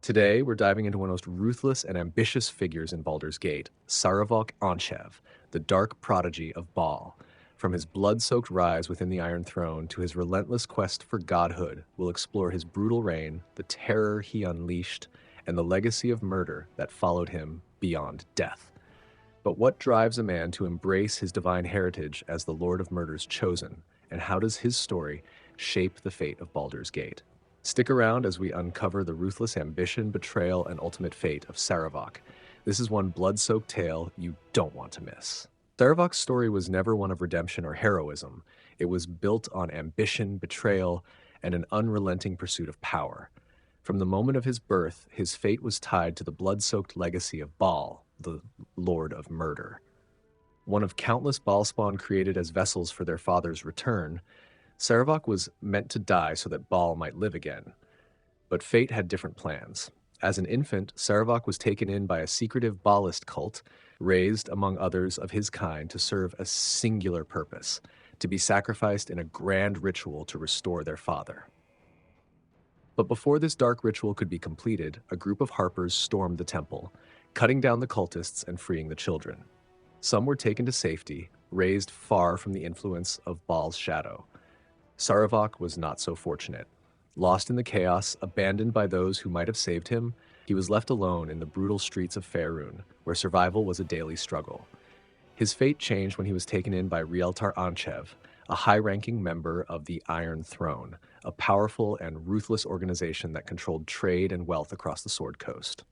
Today, we're diving into one of the most ruthless and ambitious figures in Baldur's Gate, Sarevok Anchev, the dark prodigy of Baal. From his blood-soaked rise within the Iron Throne to his relentless quest for godhood, we'll explore his brutal reign, the terror he unleashed, and the legacy of murder that followed him beyond death. But what drives a man to embrace his divine heritage as the Lord of Murder's chosen, and how does his story shape the fate of Baldur's Gate? Stick around as we uncover the ruthless ambition, betrayal, and ultimate fate of Sarevok. This is one blood-soaked tale you don't want to miss. Sarevok's story was never one of redemption or heroism. It was built on ambition, betrayal, and an unrelenting pursuit of power. From the moment of his birth, his fate was tied to the blood-soaked legacy of Baal, the Lord of Murder. One of countless Baalspawn created as vessels for their father's return, Sarevok was meant to die so that Baal might live again. But fate had different plans. As an infant, Sarevok was taken in by a secretive Baalist cult, raised among others of his kind to serve a singular purpose, to be sacrificed in a grand ritual to restore their father. But before this dark ritual could be completed, a group of harpers stormed the temple, cutting down the cultists and freeing the children. Some were taken to safety, raised far from the influence of Baal's shadow. Sarevok was not so fortunate. Lost in the chaos, abandoned by those who might have saved him, he was left alone in the brutal streets of Faerun, where survival was a daily struggle. His fate changed when he was taken in by Rieltar Anchev, a high-ranking member of the Iron Throne, a powerful and ruthless organization that controlled trade and wealth across the Sword Coast.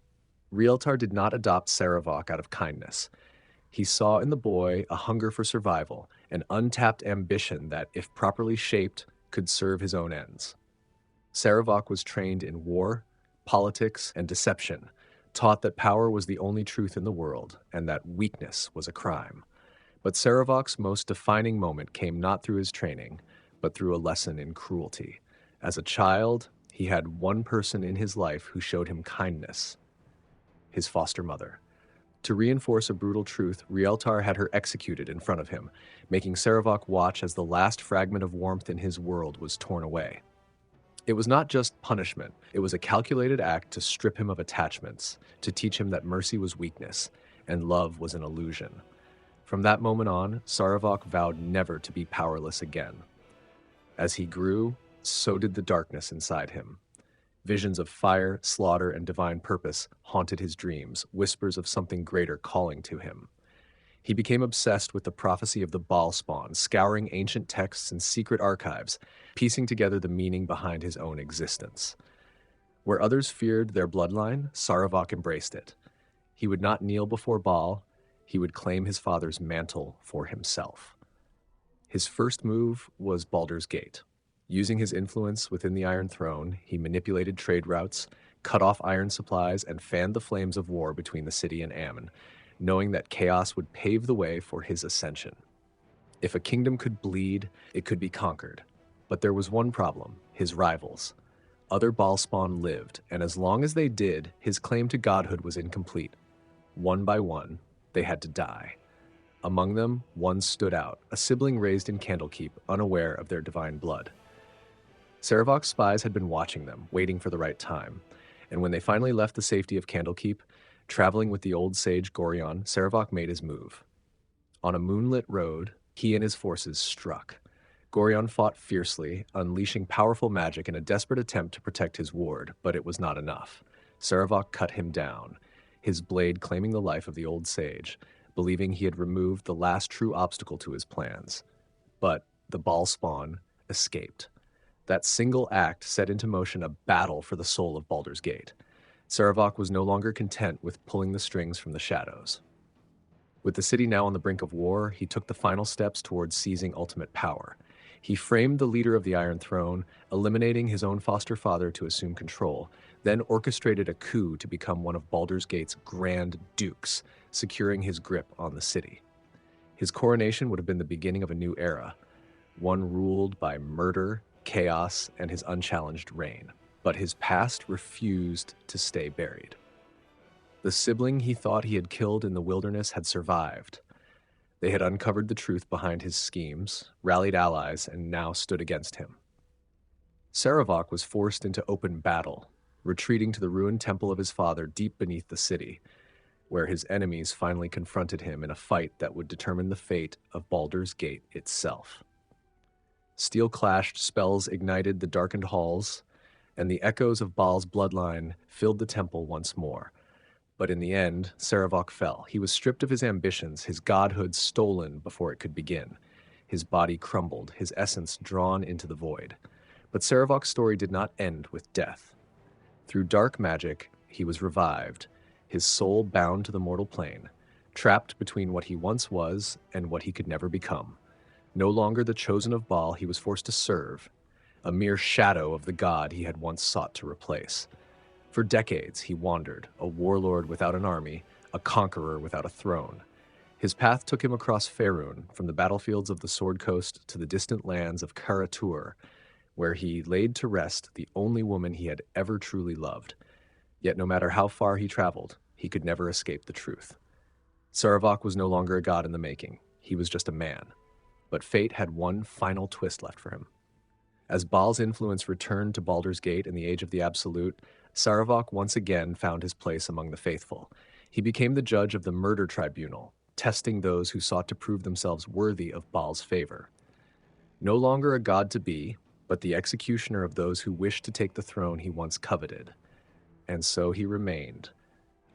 Rieltar did not adopt Sarevok out of kindness. He saw in the boy a hunger for survival, an untapped ambition that, if properly shaped, could serve his own ends. Sarevok was trained in war, politics, and deception, taught that power was the only truth in the world, and that weakness was a crime. But Sarevok's most defining moment came not through his training, but through a lesson in cruelty. As a child, he had one person in his life who showed him kindness: his foster mother. To reinforce a brutal truth, Rieltar had her executed in front of him, making Sarevok watch as the last fragment of warmth in his world was torn away. It was not just punishment, it was a calculated act to strip him of attachments, to teach him that mercy was weakness, and love was an illusion. From that moment on, Sarevok vowed never to be powerless again. As he grew, so did the darkness inside him. Visions of fire, slaughter, and divine purpose haunted his dreams, whispers of something greater calling to him. He became obsessed with the prophecy of the Baalspawn, scouring ancient texts and secret archives, piecing together the meaning behind his own existence. Where others feared their bloodline, Sarevok embraced it. He would not kneel before Baal, he would claim his father's mantle for himself. His first move was Baldur's Gate. Using his influence within the Iron Throne, he manipulated trade routes, cut off iron supplies, and fanned the flames of war between the city and Ammon, knowing that chaos would pave the way for his ascension. If a kingdom could bleed, it could be conquered. But there was one problem: his rivals. Other Baalspawn lived, and as long as they did, his claim to godhood was incomplete. One by one, they had to die. Among them, one stood out, a sibling raised in Candlekeep, unaware of their divine blood. Sarevok's spies had been watching them, waiting for the right time, and when they finally left the safety of Candlekeep, traveling with the old sage Gorion, Sarevok made his move. On a moonlit road, he and his forces struck. Gorion fought fiercely, unleashing powerful magic in a desperate attempt to protect his ward, but it was not enough. Sarevok cut him down, his blade claiming the life of the old sage, believing he had removed the last true obstacle to his plans. But the Baalspawn escaped. That single act set into motion a battle for the soul of Baldur's Gate. Sarevok was no longer content with pulling the strings from the shadows. With the city now on the brink of war, he took the final steps towards seizing ultimate power. He framed the leader of the Iron Throne, eliminating his own foster father to assume control, then orchestrated a coup to become one of Baldur's Gate's Grand Dukes, securing his grip on the city. His coronation would have been the beginning of a new era, one ruled by murder, chaos, and his unchallenged reign. But his past refused to stay buried. The sibling he thought he had killed in the wilderness had survived. They had uncovered the truth behind his schemes, rallied allies, and now stood against him. Sarevok was forced into open battle, retreating to the ruined temple of his father deep beneath the city, where his enemies finally confronted him in a fight that would determine the fate of Baldur's Gate itself. Steel-clashed spells ignited the darkened halls, and the echoes of Baal's bloodline filled the temple once more. But in the end, Sarevok fell. He was stripped of his ambitions, his godhood stolen before it could begin. His body crumbled, his essence drawn into the void. But Sarevok's story did not end with death. Through dark magic, he was revived, his soul bound to the mortal plane, trapped between what he once was and what he could never become. No longer the chosen of Baal, he was forced to serve, a mere shadow of the god he had once sought to replace. For decades, he wandered, a warlord without an army, a conqueror without a throne. His path took him across Faerun, from the battlefields of the Sword Coast to the distant lands of Kara-Tur, where he laid to rest the only woman he had ever truly loved. Yet no matter how far he traveled, he could never escape the truth. Sarevok was no longer a god in the making. He was just a man. But fate had one final twist left for him. As Baal's influence returned to Baldur's Gate in the Age of the Absolute, Sarevok once again found his place among the faithful. He became the judge of the murder tribunal, testing those who sought to prove themselves worthy of Baal's favor. No longer a god to be, but the executioner of those who wished to take the throne he once coveted. And so he remained,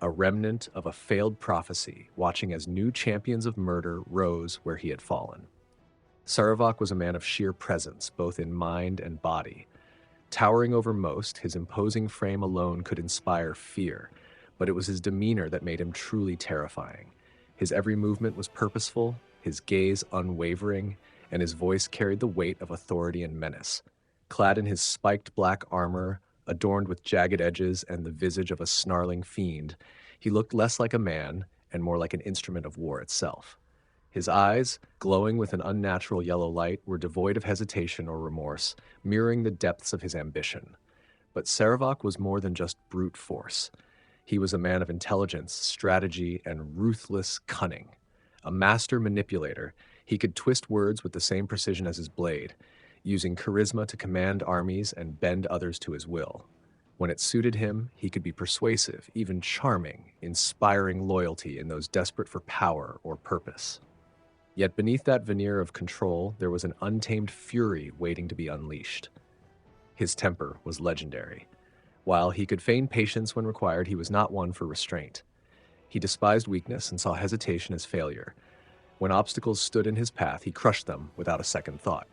a remnant of a failed prophecy, watching as new champions of murder rose where he had fallen. Sarevok was a man of sheer presence, both in mind and body. Towering over most, his imposing frame alone could inspire fear, but it was his demeanor that made him truly terrifying. His every movement was purposeful, his gaze unwavering, and his voice carried the weight of authority and menace. Clad in his spiked black armor, adorned with jagged edges and the visage of a snarling fiend, he looked less like a man and more like an instrument of war itself. His eyes, glowing with an unnatural yellow light, were devoid of hesitation or remorse, mirroring the depths of his ambition. But Sarevok was more than just brute force. He was a man of intelligence, strategy, and ruthless cunning. A master manipulator, he could twist words with the same precision as his blade, using charisma to command armies and bend others to his will. When it suited him, he could be persuasive, even charming, inspiring loyalty in those desperate for power or purpose. Yet beneath that veneer of control, there was an untamed fury waiting to be unleashed. His temper was legendary. While he could feign patience when required, he was not one for restraint. He despised weakness and saw hesitation as failure. When obstacles stood in his path, he crushed them without a second thought.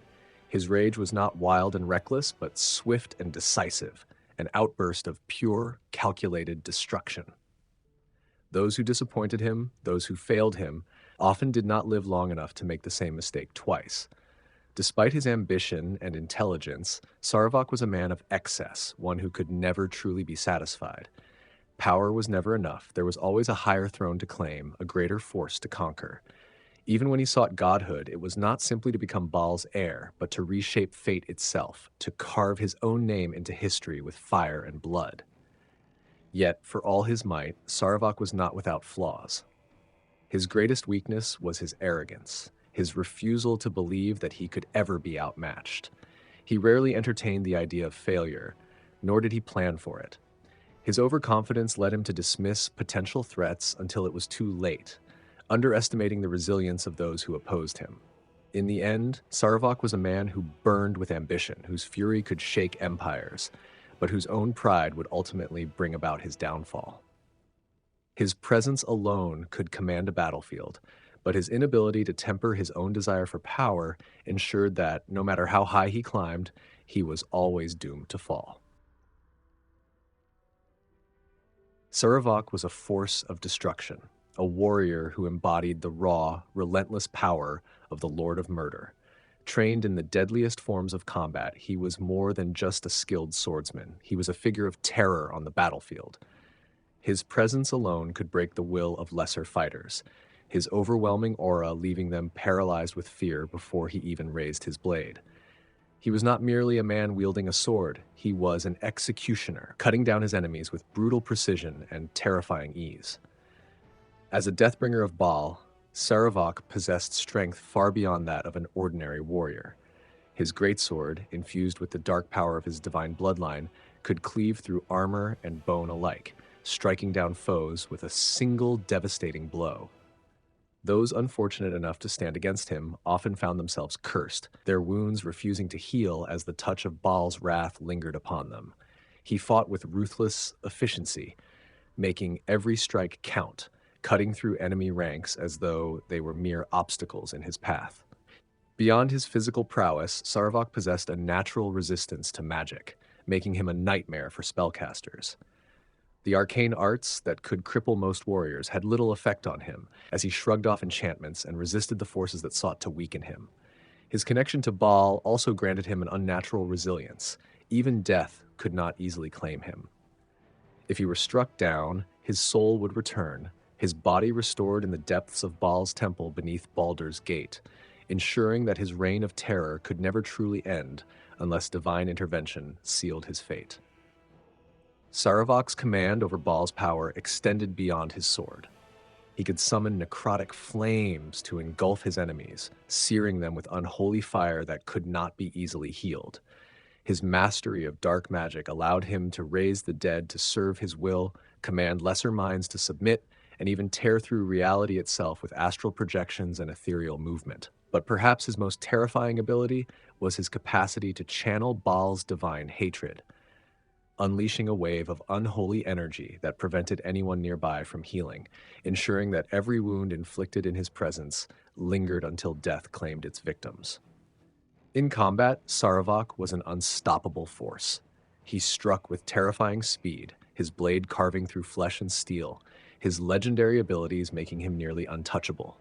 His rage was not wild and reckless, but swift and decisive, an outburst of pure, calculated destruction. Those who disappointed him, those who failed him, often did not live long enough to make the same mistake twice. Despite his ambition and intelligence, Sarevok was a man of excess, one who could never truly be satisfied. Power was never enough. There was always a higher throne to claim, a greater force to conquer. Even when he sought godhood, it was not simply to become Baal's heir, but to reshape fate itself, to carve his own name into history with fire and blood. Yet, for all his might, Sarevok was not without flaws. His greatest weakness was his arrogance, his refusal to believe that he could ever be outmatched. He rarely entertained the idea of failure, nor did he plan for it. His overconfidence led him to dismiss potential threats until it was too late, underestimating the resilience of those who opposed him. In the end, Sarevok was a man who burned with ambition, whose fury could shake empires, but whose own pride would ultimately bring about his downfall. His presence alone could command a battlefield, but his inability to temper his own desire for power ensured that, no matter how high he climbed, he was always doomed to fall. Sarevok was a force of destruction, a warrior who embodied the raw, relentless power of the Lord of Murder. Trained in the deadliest forms of combat, he was more than just a skilled swordsman. He was a figure of terror on the battlefield. His presence alone could break the will of lesser fighters, his overwhelming aura leaving them paralyzed with fear before he even raised his blade. He was not merely a man wielding a sword, he was an executioner, cutting down his enemies with brutal precision and terrifying ease. As a deathbringer of Baal, Sarevok possessed strength far beyond that of an ordinary warrior. His greatsword, infused with the dark power of his divine bloodline, could cleave through armor and bone alike, striking down foes with a single devastating blow. Those unfortunate enough to stand against him often found themselves cursed, their wounds refusing to heal as the touch of Baal's wrath lingered upon them. He fought with ruthless efficiency, making every strike count, cutting through enemy ranks as though they were mere obstacles in his path. Beyond his physical prowess, Sarevok possessed a natural resistance to magic, making him a nightmare for spellcasters. The arcane arts that could cripple most warriors had little effect on him, as he shrugged off enchantments and resisted the forces that sought to weaken him. His connection to Baal also granted him an unnatural resilience. Even death could not easily claim him. If he were struck down, his soul would return, his body restored in the depths of Baal's temple beneath Baldur's Gate, ensuring that his reign of terror could never truly end unless divine intervention sealed his fate. Sarevok's command over Baal's power extended beyond his sword. He could summon necrotic flames to engulf his enemies, searing them with unholy fire that could not be easily healed. His mastery of dark magic allowed him to raise the dead to serve his will, command lesser minds to submit, and even tear through reality itself with astral projections and ethereal movement. But perhaps his most terrifying ability was his capacity to channel Baal's divine hatred, unleashing a wave of unholy energy that prevented anyone nearby from healing, ensuring that every wound inflicted in his presence lingered until death claimed its victims. In combat, Sarevok was an unstoppable force. He struck with terrifying speed, his blade carving through flesh and steel, his legendary abilities making him nearly untouchable.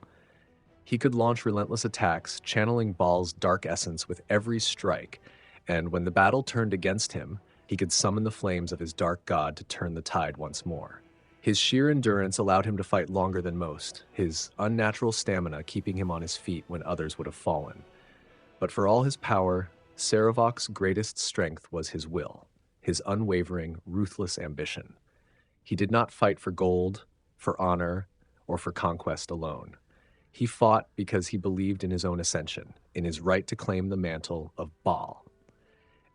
He could launch relentless attacks, channeling Baal's dark essence with every strike, and when the battle turned against him, he could summon the flames of his dark god to turn the tide once more. His sheer endurance allowed him to fight longer than most, his unnatural stamina keeping him on his feet when others would have fallen. But for all his power, Sarevok's greatest strength was his will, his unwavering, ruthless ambition. He did not fight for gold, for honor, or for conquest alone. He fought because he believed in his own ascension, in his right to claim the mantle of Baal.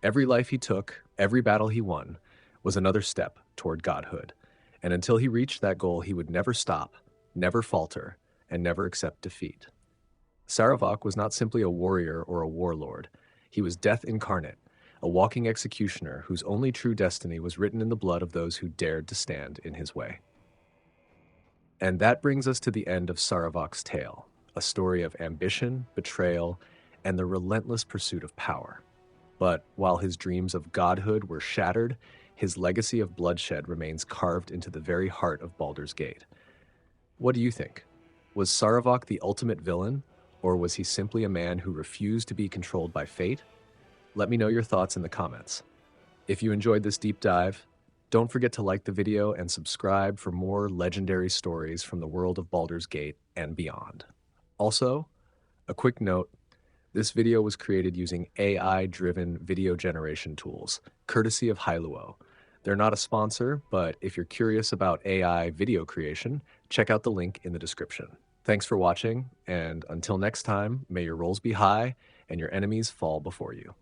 Every life he took, every battle he won, was another step toward godhood. And until he reached that goal, he would never stop, never falter, and never accept defeat. Sarevok was not simply a warrior or a warlord. He was death incarnate, a walking executioner whose only true destiny was written in the blood of those who dared to stand in his way. And that brings us to the end of Sarevok's tale, a story of ambition, betrayal, and the relentless pursuit of power. But while his dreams of godhood were shattered, his legacy of bloodshed remains carved into the very heart of Baldur's Gate. What do you think? Was Sarevok the ultimate villain, or was he simply a man who refused to be controlled by fate? Let me know your thoughts in the comments. If you enjoyed this deep dive, don't forget to like the video and subscribe for more legendary stories from the world of Baldur's Gate and beyond. Also, a quick note, this video was created using AI-driven video generation tools, courtesy of Hailuo. They're not a sponsor, but if you're curious about AI video creation, check out the link in the description. Thanks for watching, and until next time, may your rolls be high and your enemies fall before you.